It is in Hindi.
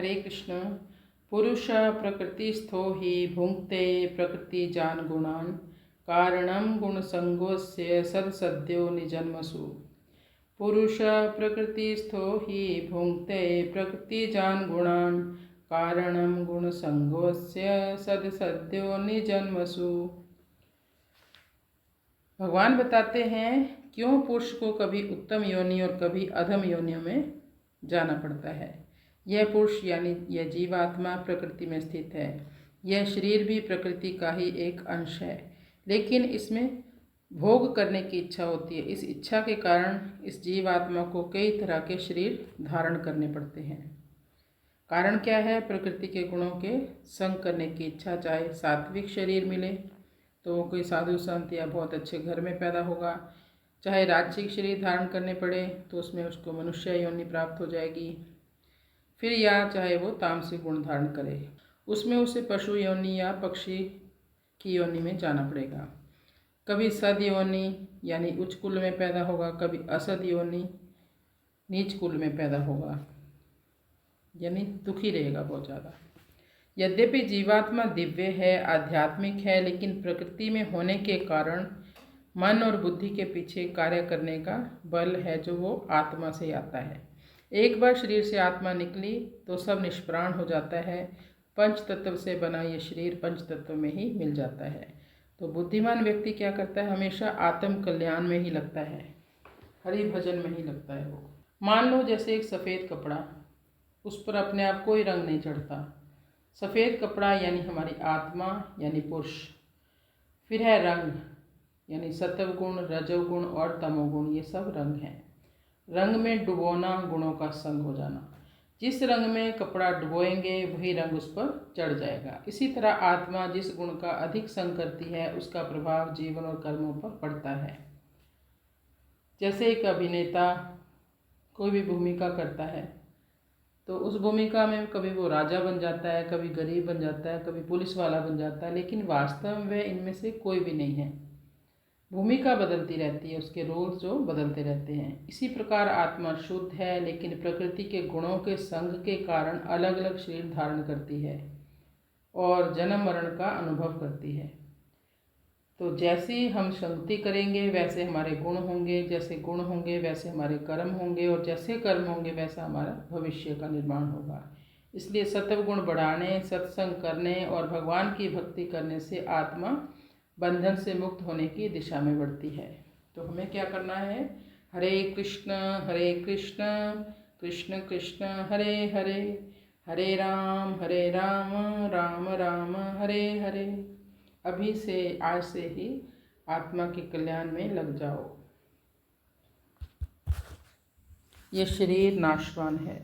हरे कृष्ण। पुरुष प्रकृतिस्थो हि भुङ्क्ते प्रकृतिजान् गुणान् कारणं गुणसङ्गोऽस्य सदसद्यो निजन्मसु। पुरुष प्रकृतिस्थो हि भुङ्क्ते प्रकृतिजान् गुणान् कारणं गुणसङ्गोऽस्य सदसद्यो निजन्मसु। भगवान बताते हैं क्यों पुरुष को कभी उत्तम योनि और कभी अधम योनियों में जाना पड़ता है। यह पुरुष यानी यह जीवात्मा प्रकृति में स्थित है। यह शरीर भी प्रकृति का ही एक अंश है, लेकिन इसमें भोग करने की इच्छा होती है। इस इच्छा के कारण इस जीवात्मा को कई तरह के शरीर धारण करने पड़ते हैं। कारण क्या है? प्रकृति के गुणों के संग करने की इच्छा। चाहे सात्विक शरीर मिले तो वो कोई साधु संत या बहुत अच्छे घर में पैदा होगा, चाहे राजसिक शरीर धारण करने पड़े तो उसमें उसको मनुष्य योनि प्राप्त हो जाएगी, फिर या चाहे वो तामसिक गुण धारण करे उसमें उसे पशु योनि या पक्षी की योनि में जाना पड़ेगा। कभी सद योनि यानी उच्च कुल में पैदा होगा, कभी असद योनि नीच कुल में पैदा होगा, यानी दुखी रहेगा बहुत ज़्यादा। यद्यपि जीवात्मा दिव्य है, आध्यात्मिक है, लेकिन प्रकृति में होने के कारण मन और बुद्धि के पीछे कार्य करने का बल है जो वो आत्मा से आता है। एक बार शरीर से आत्मा निकली तो सब निष्प्राण हो जाता है। पंच तत्व से बना ये शरीर पंच तत्व में ही मिल जाता है। तो बुद्धिमान व्यक्ति क्या करता है? हमेशा आत्म कल्याण में ही लगता है, हरि भजन में ही लगता है वो। मान लो जैसे एक सफ़ेद कपड़ा, उस पर अपने आप कोई रंग नहीं चढ़ता। सफ़ेद कपड़ा यानी हमारी आत्मा यानी पुरुष। फिर है रंग यानी सत्व गुण, रजोगुण और तमोगुण, ये सब रंग हैं। रंग में डुबोना, गुणों का संग हो जाना। जिस रंग में कपड़ा डुबोएंगे वही रंग उस पर चढ़ जाएगा। इसी तरह आत्मा जिस गुण का अधिक संग करती है उसका प्रभाव जीवन और कर्मों पर पड़ता है। जैसे एक अभिनेता कोई भी भूमिका करता है तो उस भूमिका में कभी वो राजा बन जाता है, कभी गरीब बन जाता है, कभी पुलिस वाला बन जाता है, लेकिन वास्तव में वह इनमें से कोई भी नहीं है। भूमिका बदलती रहती है, उसके रोल्स जो बदलते रहते हैं। इसी प्रकार आत्मा शुद्ध है, लेकिन प्रकृति के गुणों के संग के कारण अलग अलग शरीर धारण करती है और जन्म मरण का अनुभव करती है। तो जैसी हम संगति करेंगे वैसे हमारे गुण होंगे, जैसे गुण होंगे वैसे हमारे कर्म होंगे, और जैसे कर्म होंगे वैसा हमारा भविष्य का निर्माण होगा। इसलिए सत्व गुण बढ़ाने, सत्संग करने और भगवान की भक्ति करने से आत्मा बंधन से मुक्त होने की दिशा में बढ़ती है। तो हमें क्या करना है? हरे कृष्ण कृष्ण कृष्ण हरे हरे, हरे राम राम राम हरे हरे। अभी से, आज से ही आत्मा के कल्याण में लग जाओ। ये शरीर नाशवान है।